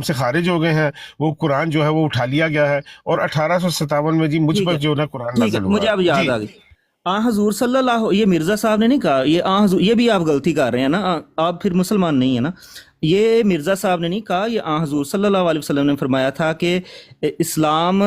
से खारिज हो गए हैं, वो कुरान जो है वो उठा लिया गया है, और 1857 में जी मुझ ٹھیک पर ہے جو ना कुरान ٹھیک ہے नाज़िल مجھے हुआ। اب یاد جی آ گئی حضور صلی اللہ، یہ مرزا صاحب نے نہیں کہا، یہ حضور، یہ بھی آپ غلطی کر رہے ہیں نا، آپ پھر مسلمان نہیں ہیں نا. یہ مرزا صاحب نے نہیں کہا، یہ حضور صلی اللہ علیہ وسلم نے فرمایا تھا کہ اسلام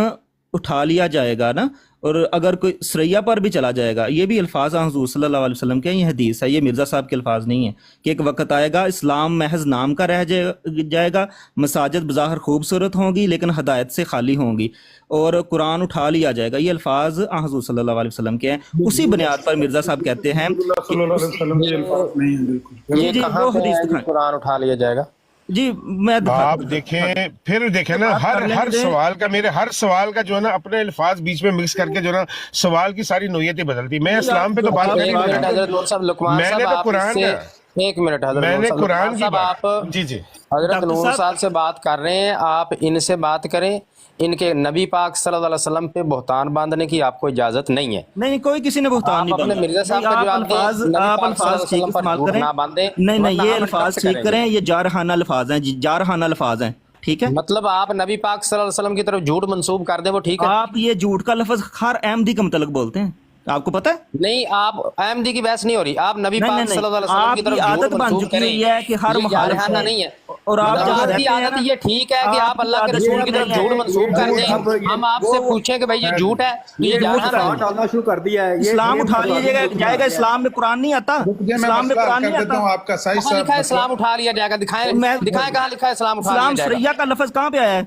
اٹھا لیا جائے گا نا، اور اگر کوئی سریا پر بھی چلا جائے گا. یہ بھی الفاظ حضور صلی اللہ علیہ وسلم کے ہیں، یہ حدیث ہے، یہ مرزا صاحب کے الفاظ نہیں ہیں. کہ ایک وقت آئے گا اسلام محض نام کا رہ جائے گا، مساجد بظاہر خوبصورت ہوں گی لیکن ہدایت سے خالی ہوں گی، اور قرآن اٹھا لیا جائے گا. یہ الفاظ حضور صلی اللہ علیہ وسلم کے ہیں. اسی بنیاد پر مرزا صاحب کہتے ہیں رسول اللہ کہ صلی اللہ علیہ وسلم کے الفاظ نہیں ہیں. بالکل جی یہ جی کہاں وہ پہ حدیث ہے جی دکھائیں. قرآن اٹھا لیا جائے گا؟ جی میں دکھاتا آپ ہوں. دیکھیں، پھر دیکھیں نا، بات ہر کر لیں ہر مجھے. سوال کا، میرے ہر سوال کا جو ہے نا اپنے الفاظ بیچ میں مکس کر کے جو ہے نا سوال کی ساری نوعیتیں بدلتی. میں اسلام پہ تو بات آپ کر ہی ایک نہیں منٹ رہا، حضرت نور صاحب، لقمان میں صاحب نے تو آپ اس قرآن سے کا، ایک منٹ حضرت میں نور نے صاحب، قرآن لقمان کی صاحب بات. آپ جی جی حضرت ڈاکٹر نور صاحب صاحب سے بات کر رہے ہیں، آپ ان سے بات کریں. ان کے نبی پاک صلی اللہ علیہ وسلم پہ بہتان باندھنے کی آپ کو اجازت نہیں ہے. نہیں کوئی کسی نے بہتان آپ نہیں اپنے باندھا. مرزا نہیں صاحب کا آپ جواب دیں، الفاظ، نبی آپ پاک صلی اللہ الفاظ علیہ ٹھیک وسلم پر استعمال جھوٹ کریں. نہ باندھیں، نہیں نہیں ورنہ یہ ہم کب الفاظ سے ٹھیک کریں گے. کریں، یہ جارحانہ الفاظ ہیں جی، جارحانہ الفاظ ہیں. ٹھیک ہے، مطلب آپ نبی پاک صلی اللہ علیہ وسلم کی طرف جھوٹ منسوب کر دیں وہ ٹھیک ہے؟ آپ یہ جھوٹ کا لفظ ہر احمدی کا متعلق بولتے ہیں، آپ کو پتہ ہے؟ نہیں، آپ احمدی کی بحث نہیں ہو رہی، آپ نبی نہیں نہیں پاک صلی نہیں، اللہ علیہ وسلم کی آپ کی طرف جھوٹ عادت بن منسوب چکی کریں. ہوئی ہے کہ ہر یہ مخالف جارحانہ ہے، نہیں ہے. اور آپ مطلب جہاں آپ کی رہتے ہیں عادت نا، یہ ٹھیک ہے کہ آپ کی اللہ کے عادت رسول یہ کی طرف نہیں جھوٹ ہے. منسوب کر دیں، اب ہم آپ سے پوچھیں کہ بھائی یہ جھوٹ ہے تو یہ جھوٹ جارحانہ کا بات ڈالنا شروع کر دیا ہے. اسلام اٹھا لیا جائے گا. اسلام میں قرآن نہیں آتا، رک جائے، میں اسلام میں مسئلہ حل قرآن کر نہیں دیتا آتا. ہوں آپ کا. سائز کہاں صاحب لکھا ہے مسئلہ، اسلام اٹھا لیا جائے گا؟ میں دکھائیں کہاں لکھا ہے اسلام اٹھا لیا اسلام جائے گا. سریا کا لفظ کہاں پہ آیا ہے؟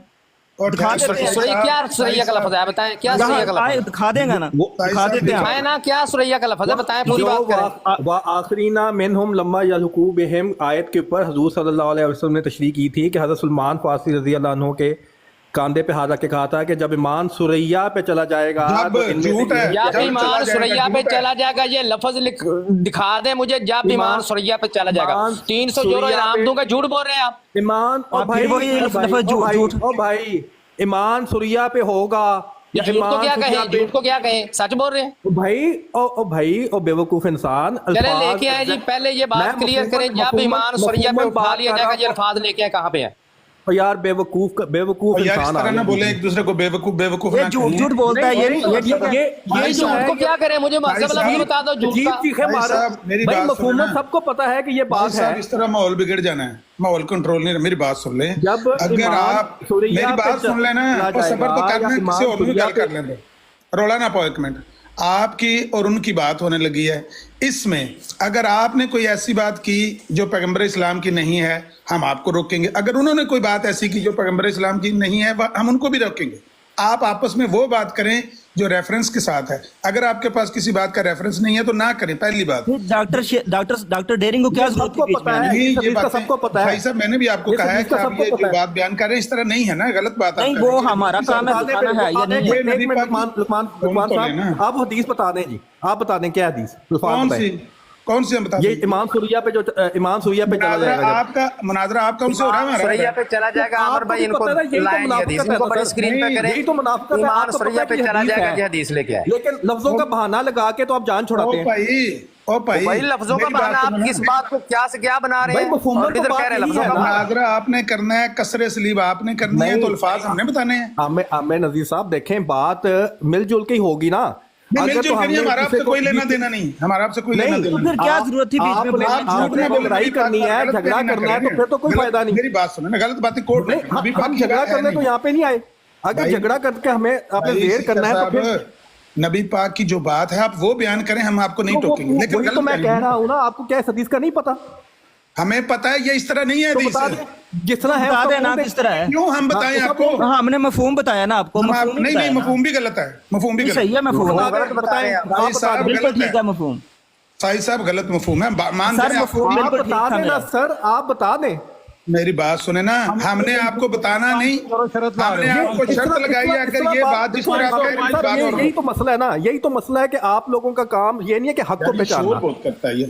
اور دکھا دیتے ہیں. سریا کیا سریا کا لفظ ہے بتائیں، کیا سریا کا آئے لفظ ہے؟ دکھا دیں گا نا، دکھا دیتے ہیں. دکھائیں نا کیا سریا کا لفظ ہے، بتائیں، پوری بات کریں. وآخرین منہم لما یلحقوا بہم آیت کے اوپر حضور صلی اللہ علیہ وسلم نے تشریح کی تھی کہ حضرت سلمان فارسی رضی اللہ عنہ کے کاندھے پہ ہاتھ رکھ کے کہا تھا کہ جب ایمان سریا پہ چلا جائے گا جب تو ان میں جھوٹ ہے، جب چلا ایمان جائے گا، سریا پہ جھوٹ ہے. چلا جائے گا، یہ لفظ دکھا دیں مجھے. جب ایمان سریا پہ چلا جائے گا 300 یورو انعام دوں گا. جھوٹ بول رہے ہیں آپ. ایمان او آپ بھائی پھر وہی لفظ جھوٹ. او بھائی ایمان سریا پہ ہوگا یا جھوٹ کو کیا سریا کہیں، پہ، جھوٹ کو کیا کہیں، سچ بول رہے ہیں. او بھائی او بے وقوف انسان. چلے لے کے آئے جی، پہلے یہ بات کلیئر کریں. جب ایمان سریا پہ اٹھا لیا جائے گا، یہ الفاظ لے کے آئے کہاں پہ ہے؟ یار بے وقوف یار اس انسان طرح نہ بولیں ایک دوسرے کو بے وقوف یہ نہ جھوٹ کہیں. جھوٹ بولتا ہے. یہ جھوٹ کو کیا کریں، مجھے مذہب لفظ بتا دو جھوٹ کا. بھائی صاحب میری بھائی بات سنیں نا. مفہومت سب کو پتا ہے کہ یہ بھائی بات ہے. صاحب اس طرح ماحول بگڑ جانا ہے، ماحول کنٹرول نہیں. میری بات سن لیں، جب اگر ایمان آپ سریا میری پہ بات سن لیں نا، چلا اور جائے صبر تو گا کرنا یا ہے، کسی ایمان اور بھی سریا گل پہ، کر لیں. رولا نہ پاؤ. ایک منٹ، آپ کی اور ان کی بات ہونے لگی ہے. اس میں اگر آپ نے کوئی ایسی بات کی جو پیغمبر اسلام کی نہیں ہے، ہم آپ کو روکیں گے. اگر انہوں نے کوئی بات ایسی کی جو پیغمبر اسلام کی نہیں ہے، ہم ان کو بھی روکیں گے. آپ آپس میں وہ بات کریں جو ریفرنس کے ساتھ ہے. اگر آپ کے پاس کسی بات کا ریفرنس نہیں ہے تو نہ کریں. پہلی بات ڈاکٹر ڈیرنگ کو کیا ضرورت سب کو تھی بیچ پتا میں آنے ہے. کی؟ نہیں، یہ اس کا باتیں سب کو پتا ہے. بھائی صاحب میں نے بھی آپ کو یہ کہا ہے اس کہ کا آپ سب کو یہ جو پتا ہے. بات بیان کر رہے ہیں اس طرح نہیں ہے نا، غلط بات آپ نہیں کر رہے وہ ہیں. ہمارا کام ہے دکھانا ہے یا نہیں ہے. ایک منٹ لقمان صاحب، آپ حدیث بتا دیں جی، آپ بتا دیں کیا حدیث کون سی ہم بتا یہ دیں. ایمان سریا پہ جو ایمان سریا پہ چلا جائے گا. آپ کا مناظرہ آپ کون سے ہو رہا ہے؟ سریا پہ چلا جائے گا. عمر بھائی ان کو لائیں یہ حدیث، ان کو بڑی اسکرین پہ کریں. یہی تو منافقت ہے. ایمان سریا پہ چلا جائے گا، یہ حدیث لے کے آئے. لیکن لفظوں کا بہانہ لگا کے تو آپ جان چھڑاتے ہیں. بھائی لفظوں کا بہانہ آپ کس بات کو کیا سے کیا بنا رہے ہیں؟ اور ادھر کہہ رہے ہیں لفظوں کا بہانہ. مناظرہ آپ نے کرنا ہے، کثر سلیب آپ نے کرنی ہے، تو الفاظ ہم نے بتانے ہیں. عامر نذیر صاحب دیکھیں، بات مل جل کے ہی ہوگی نا. مل جل کے نہیں، ہمارا آپ سے کوئی لینا دینا نہیں. ہمارا آپ سے کوئی لینا دینا تو پھر کیا ضرورت تھی بیچ میں؟ آپ نے لڑائی کرنی ہے، جھگڑا کرنا ہے تو پھر تو کوئی فائدہ نہیں. میری بات سنیں نا، غلط باتیں کوٹ نہیں. ہم جھگڑا کرنے تو یہاں پہ نہیں آئے. اگر جھگڑا کر کے ہمیں آپ نے دیر کرنا ہے تو پھر نبی پاک کی جو بات ہے آپ وہ بیان کریں، ہم آپ کو نہیں ٹوکیں گے. لیکن وہی تو میں کہہ رہا ہوں نا، آپ کو کیا اس حدیث کا نہیں پتا؟ ہمیں پتا ہے یہ اس طرح نہیں ہے حدیث. جس طرح ہے بتا دینا کس طرح ہے. کیوں ہم بتائیں آپ کو؟ ہاں ہم نے مفہوم بتایا نا آپ کو. نہیں، مفہوم بھی غلط ہے. مفہوم بھی غلط صحیح ہے. مفہوم غلط بتا رہے ہیں. بالکل ٹھیک ہے. مفہوم صاحب صاحب غلط مفہوم ہے. مان سر جائیں آپ. مفہوم آپ بالکل بتا ٹھیک دیں نا تھا. سر، آپ بتا دیں. میری بات سنیں نا، ہم نے آپ کو بتانا نہیں، ہم نے آپ کو شرط لگائی ہے. اگر یہ بات جس پر آپ کہہ رہے ہیں بات اور یہی تو مسئلہ ہے نا، یہی تو مسئلہ ہے کہ آپ لوگوں کا کام یہ نہیں ہے کہ حق کو پہچاننا. بہت کرتا ہے یہ.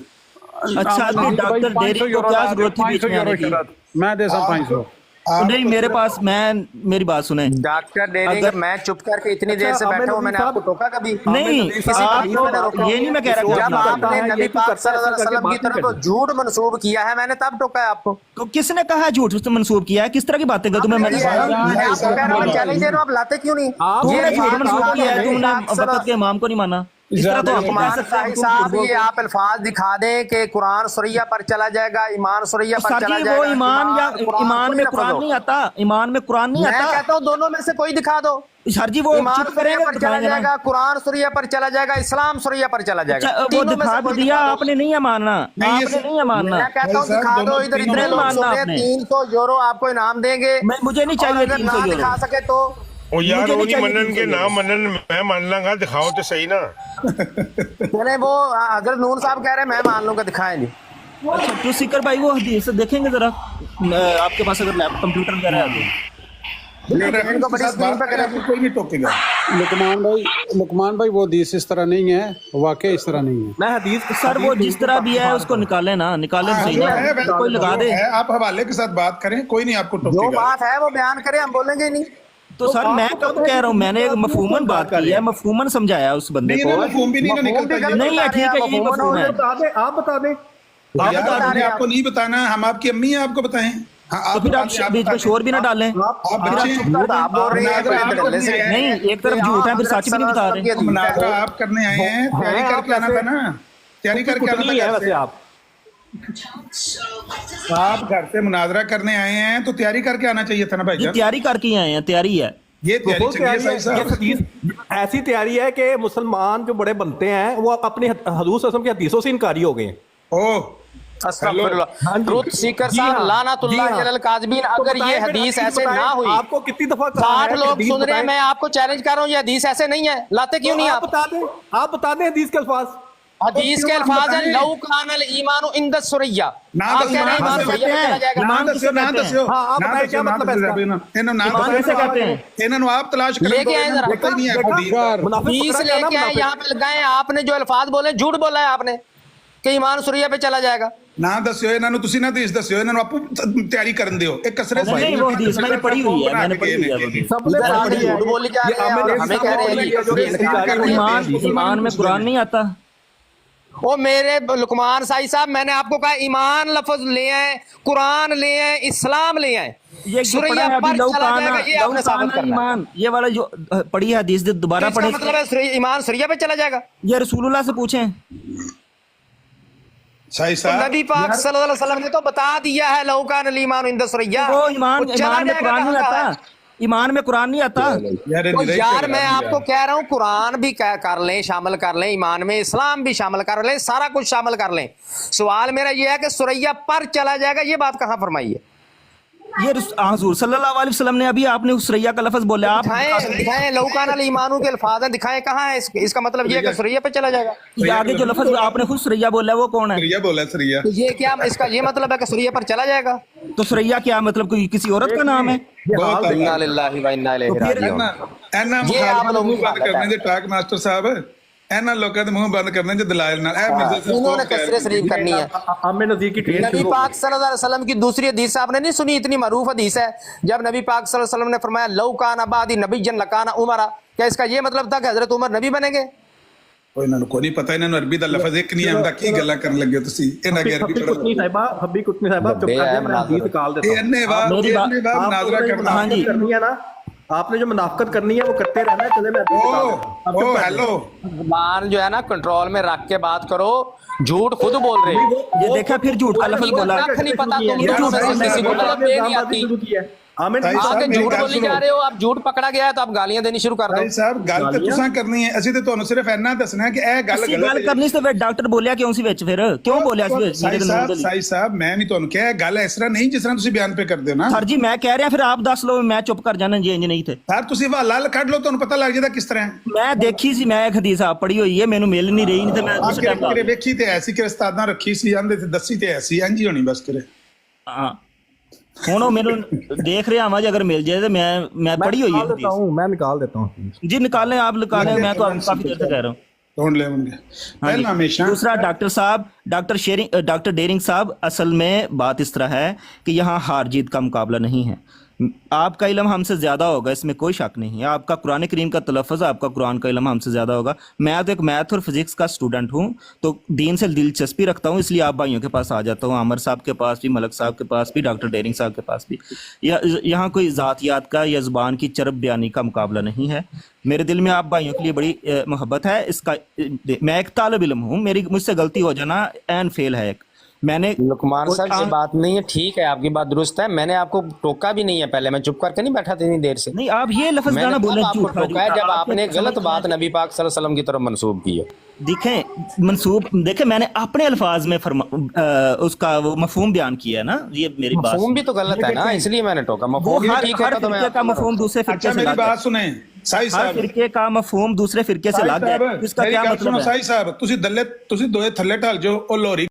اچھا ڈاکٹر ڈیرنگ کو کیا ضرورت تھی بیچ میں آنے کی؟ میں دے سا 500 नहीं मेरे पास, मेरी बात सुने डॉक्टर डेरिंग, मैं चुप करके इतनी देर से बैठा हूँ, मैंने आपको टोका कभी? नहीं, किसी आप हदीस में रोका? ये नहीं मैं कह रहा कि जब आप आपने है, नबी ये पाक करता है, सल्लल्लाहु अलैहि वसल्लम की बात नहीं तरफ झूठ मंसूब किया है, मैंने तब टोका है आपको। तो किसने कहा झूठ मंसूब किया है? किस तरह की बातें कर तुम्हें? मैंने मैं आपको कह रहा हूँ, चैलेंज दे रहा हूँ, आप लाते क्यों नहीं? तुमने झूठ मंसूब किया है, तुमने आप वक्त के इमाम को नहीं माना। इस तरह तो आप कह लुकमान सकते हैं, तुम साहब झूठ बोलते ये हो। आप अल्फाज दिखा दें कि कुरान सुरैया पर चला जाएगा, ईमान सुरैया पर सर चला जी जाएगा। वो ईमान या ईमान में कोई कुरान लफ्ज़ नहीं आता, ईमान में कुरान नहीं हो। मैं आता। कहता हूँ दोनों में से कोई दिखा दो। सर जी वो ईमान चुप सुरैया करेंगे पर चला दिखाएंगे ना। जाएगा, कुरान सुरैया पर चला जाएगा, इस्लाम सुरैया पर चला जाएगा। अच्छा, वो तीनों में दिखा से तो कोई दिया, दिखा दो। आपने नहीं है मानना, नहीं, ये आपने नहीं है मानना। मैं कहता हूँ भाई साहब, दिखा दो, दोनों इधर तीनों इतने नहीं लोग मानना सुन रहे हैं, आपने। 300 यूरो आपको इनाम देंगे। मुझे नहीं और चाहिए अगर 300 ना यूरो। दिखा सके तो ओ यार मुझे वो नहीं नहीं चाहिए मनन के 300 नाम मनन मैं मान लांगा, दिखाओ तो सही ना। मैंने वो अगर नून साहब कह रहे हैं मैं मान लूंगा, दिखाएं जी। अच्छा तो सिकर भाई वो हदीस देखेंगे जरा, आपके पास अगर लैपटॉप कंप्यूटर वगैरह है तो। लेकिन इनको बड़ी स्क्रीन पर करें। आपको कोई नहीं टोकेगा। लुकमान भाई वो हदीस इस तरह नहीं है, वाकई इस तरह नहीं है। मैं हदीस सर वो जिस तरह भी है उसको निकाले ना, निकाले तो सही जो है, ना, कोई लगा दे। है, आप हवाले के साथ बात करें, कोई नहीं आपको जो टोकेगा। बात है वो बयान करें, हम बोलेंगे ही नहीं। तो सर मैं कब कह रहा हूँ, मैंने एक मफहूमन बात की है, मफहूमन समझाया उस बंदे नहीं को। ना मफहूम भी नहीं ना मफहूम भी निकलता। गलत नहीं है, ठीक है, यही मफहूम है। बता दे, आप बता दें। यार, बता आपने रहे हैं आपको नहीं बताना, हम आपकी अम्मी हैं, आपको बताएं। हाँ, तो फिर आप बता दें, बीच में बता शोर भी ना डालें। दें। आप बच्चे झूठ आप बोल रहे हैं, मुनाज़रा फिर आप डल्ले से करने आए नहीं, हैं। एक तरफ झूठ है फिर सच भी नहीं बता रहे। मुनाज़रा आप करने आए हैं, तैयारी करके आना था ना, तैयारी करके आना कुटनी है था। वैसे आप। आप घर से मुनाज़रा करने आए हैं तो तैयारी करके आना चाहिए था ना भाई ये जान। तैयारी करके आए हैं, तैयारी है। ये तैयारी वो चलिए तैयारी सही है, साहब। ये हदीस ऐसी तैयारी है कि मुसलमान जो बड़े बनते हैं वो अपने हजूर सल्लल्लाहु अलैहि वसल्लम की हदीसों से इनकारी हो गए हैं। ओह अस्तगफिरुल्लाह। ट्रुथ सीकर जी साहब, हाँ, लानतुल्लाह जी हाँ। अलल काज़िबीन, तो अगर ये बताएं फिर, हदीस हदीस ऐसे बताएं, ना हुई, आपको कितनी दफा कहा 60 है कि लोग हदीस सुन रहे हैं, बताएं? मैं आपको चैलेंज कर रहा हूँ, ये हदीस ऐसे नहीं है, लाते क्यों नहीं तो आप? आप बता दें हदीस के अल्फाज। हदीस के अल्फाज हैं, लौ कानल ईमानु इंद सुरैया। ना आप दस कह रहे हैं ईमान ईमान से सुरैया पे चला जाएगा। ईमान ना दस्यो ना किसे दस्यो हाँ, आप ना बताएं दस्यो क्या ना मतलब है दस्यो इसका? इन्हों ना ईमान दस्यो। किसे कहते हैं? इन्हों आप तलाश करें लेके आए जरा। देखा ही नहीं आपको हदीस। मुनाफिक हदीस पकड़ा गया ना, लेके आए, मुनाफिक। यहाँ पे लगाए, आपने जो अल्फाज बोले झूठ बोला है आपने कि ईमान सुरैया पे चला जाएगा। ना दस्यो इन्हों तुसी ना हदीस दस्यो, इन्हों आपको तैयारी करन दियो। एक कसरत नहीं वो हदीस मैंने पढ़ी हुई है, मैंने पढ़ी हुई है वो हदीस। सबने इधर पढ़ी आपने है। झूठ बोली जा ये रहे हैं और आमिर हमें कह रहे हैं ये जो ये इनकार कर रहे हैं। ईमान में कुरान नहीं आता। ओ मेरे लुकमान साई साहब, मैंने आपको कहा ईमान लफ्ज ले आए, कुरान ले आए, इस्लाम ले आए, ये जो पढ़ा सुरैया है अभी पर लौ चला काना, जाएगा, ये आपने साबित करना है। ईमान, ये वाला जो पढ़ी है हदीस दोबारा इसका पढ़े, मतलब है ईमान सुरैया पे चला जाएगा। ये रसूलुल्लाह से पूछें। सही तो साहब नबी पाक सल्लल्लाहु अलैहि वसल्लम ने तो बता दिया है, लौ कानल ईमानु इंद सुरैया। वो ईमान वो चला ईमान में जाएगा कुरान नहीं कहाँ का आता, है? ईमान में कुरान नहीं आता। यार तो निराई यार कर मैं रहा हूं आपको यार। कह रहा हूँ कुरान भी कर लें, शामिल कर लें, ईमान में इस्लाम भी शामिल कर लें, सारा कुछ शामिल कर लें। सवाल मेरा ये है कि सुरैया पर चला जाएगा, ये बात कहाँ फरमाई है? ये हुजूर सल्लल्लाहु अलैहि वसल्लम ने अभी आपने उस सुरैया का लफ्ज बोला, आप दिखाएं लौकान ईमानू के अल्फाज हैं, दिखाएं कहाँ है इसका मतलब ये है कि सुरैया पे चला जाएगा। ये आगे जो लफ्ज आपने खुद सुरैया बोला है वो कौन है? सरिया बोला सरिया। तो ये क्या इसका ये मतलब है कि सुरैया पर चला जाएगा? तो सुरैया क्या मतलब, कोई किसी औरत का नाम है? बहुत इन्ना लिल्लाहि व इन्ना इलैहि राजिऊन। एना ये आप मुखालिफां लोग मुंह बंद गलत करने है। दे टाक मास्टर साहब, एना लोगों दे मुंह बंद करने दे दलाइल नाल ए मिर्जा साहब इन्होंने कसरे शरीफ करनी है। आमिर नज़ीर की ट्रेन नबी शुरू हो पाक सल्लल्लाहु अलैहि वसल्लम की दूसरी हदीस आपने नहीं सुनी, इतनी मरूफ हदीस है, जब नबी पाक सल्लल्लाहु अलैहि वसल्लम ने फरमाया लौ कान अबादी नबिय्यन लकाना उमरा, क्या इसका ये मतलब था कि हजरत उमर नबी बनेंगे? कोई इन्हां को नहीं पता, इन्हां अरबी दा लफ्ज एक नहीं आंदा, की गल्ला करन लगे तुसी इन्हां के अरबी पढ़ो। कुटनी साहिबा, हब्बी कुटनी साहिबा, चुप कर जा, मैं हदीस निकाल देता हूं। एने वाह मेरी बात- एने वाह मुनाजरा करना। हाँ जी। करनी है ना, आपने जो मुनाफिकत करनी है वो करते रहना है। चले मैं हदीस निकाल देता हूं। अब ओ चुप कर हेलो जुबान जो है ना कंट्रोल में रख के बात करो, झूठ खुद बोल रहे हो। ये देखा फिर झूठ का लफ्ज बोला। कख नहीं पता तुम यार, दोनों में से आपने किसी को आपने मतलब ये नहीं इल्जामबाजी आती। शुरू की है। आमिर भाई साहब, आके मेरी झूठ गल बोली सुनो। जा रहे हो, आप झूठ पकड़ा गया है तो आप गालियां देनी शुरू कर दो। भाई साहब गल ते तुसां करनी है, ਅਸੀਂ ਤੇ ਤੁਹਾਨੂੰ ਸਿਰਫ ਇੰਨਾ ਦੱਸਣਾ ਹੈ ਕਿ ਇਹ ਗੱਲ ਅਸੀਂ ਗਲਤ ਗੱਲ ਹੈ। ਕਰਨੀ ਸੀ ਤੇ ਡਾਕਟਰ ਬੋਲਿਆ ਕਿਉਂ ਸੀ ਵਿੱਚ, ਫਿਰ ਕਿਉਂ ਬੋਲਿਆ ਸੀ ਵਿੱਚ? ਸਾਈ ਸਾਹਿਬ ਸਾਈ ਸਾਹਿਬ ਮੈਂ ਵੀ ਤੁਹਾਨੂੰ ਕਿਹਾ ਇਹ ਗੱਲ ਇਸ ਤਰ੍ਹਾਂ ਨਹੀਂ ਜਿਸ ਤਰ੍ਹਾਂ ਤੁਸੀਂ ਬਿਆਨ ਪੇ ਕਰਦੇ ਹੋ ਨਾ ਸਰ ਜੀ ਮੈਂ ਕਹਿ ਰਿਹਾ, ਫਿਰ ਆਪ ਦੱਸ ਲਓ, ਮੈਂ ਚੁੱਪ ਕਰ ਜਾਣਾ ਜੀ ਇੰਜ ਨਹੀਂ ਤੇ। ਸਰ ਤੁਸੀਂ ਹਵਾਲਾ ਕੱਢ ਲਓ, ਤੁਹਾਨੂੰ ਪਤਾ ਲੱਗ ਜਾਂਦਾ ਕਿਸ ਤਰ੍ਹਾਂ ਹੈ। ਮੈਂ ਦੇਖੀ ਸੀ, ਮੈਂ ਇੱਕ ਹਦੀਸ ਆਪ ਪੜ੍ਹੀ ਹੋਈ ਹੈ, ਮੈਨੂੰ ਮਿਲ ਨਹੀਂ ਰਹੀ, ਨਹੀਂ ਤੇ ਮੈਂ ਉਸ ਟਾਈਮ ਕਿਰੇ ਵੇਖੀ ਤੇ ਐਸੀ ਕਿ ਉਸਤਾਦਾਂ ਰੱਖੀ ਸੀ ਆਂਦੇ ਤੇ ਦੱਸੀ ਤੇ ਐਸੀ ਇੰਜ ਹੋਣੀ ਬਸ ਕਰੇ। ਹਾਂ ਹੁਣ ਉਹ ਮੈਨੂੰ ਦੇਖ ਰਿਹਾ ਵਾਂ, ਜੇ अगर मिल जाए तो मैं पढ़ी हुई है निकाल देता हदीस। हूं, मैं निकाल देता हूं। जी निकालें, आप निकालें, मैं तो आपको काफी देर से कह रहा हूँ। ढूंढ ले होंगे हाँ पहला जी। हमेशा दूसरा डॉक्टर साहब, डॉक्टर डेरिंग साहब, असल में बात इस तरह है कि यहाँ हार जीत का मुकाबला नहीं है। आपका इल्म हमसे ज़्यादा होगा, इसमें कोई शक नहीं है। आपका कुरान करीम का तलफ़्फ़ुज़, आपका कुरान का इल्म हमसे ज़्यादा होगा। मैं तो एक मैथ और फिज़िक्स का स्टूडेंट हूँ, तो दीन से दिलचस्पी रखता हूँ, इसलिए आप भाइयों के पास आ जाता हूँ, आमर साहब के पास भी, मलक साहब के पास भी, डॉक्टर डेरिंग साहब के पास भी। यहाँ कोई ज़ातियात का या ज़ुबान की चरब बयानी का मुकाबला नहीं है। मेरे दिल में आप भाइयों के लिए बड़ी मोहब्बत है। इसका मैं एक तालिब इल्म हूँ, मुझसे गलती हो जाना एन फेल है। मैंने लुकमान साहब से बात नहीं है, ठीक है, आपकी बात दुरुस्त है। मैंने आपको टोका भी नहीं है, पहले मैं चुप करके नहीं बैठा था इतनी देर से। नहीं, आप ये लफ्ज़ मैंने ना बोले तब आपको टोका है जब आपने गलत बात नबी पाक सल्लल्लाहु अलैहि वसल्लम की तरफ मंसूब की है। देखें मैंने अपने अल्फाज में उसका वो मफहूम बयान किया है ना, ये मेरी बात। मफहूम भी तो गलत है ना, इसलिए मैंने टोका। वो मफहूम भी हर ठीक है तो मैं फिरके का मफहूम दूसरे फिरके अच्छा से मेरी अलग है। बात सुने साई हर साहब, फिरके का मफहूम दूसरे फिरके से अलग है। इसका क्या मतलब है? साई साहब, ਤੁਸੀਂ ਦੋਏ ਥੱਲੇ ਢਲ ਜਾਓ, ਉਹ ਲੋਰੀ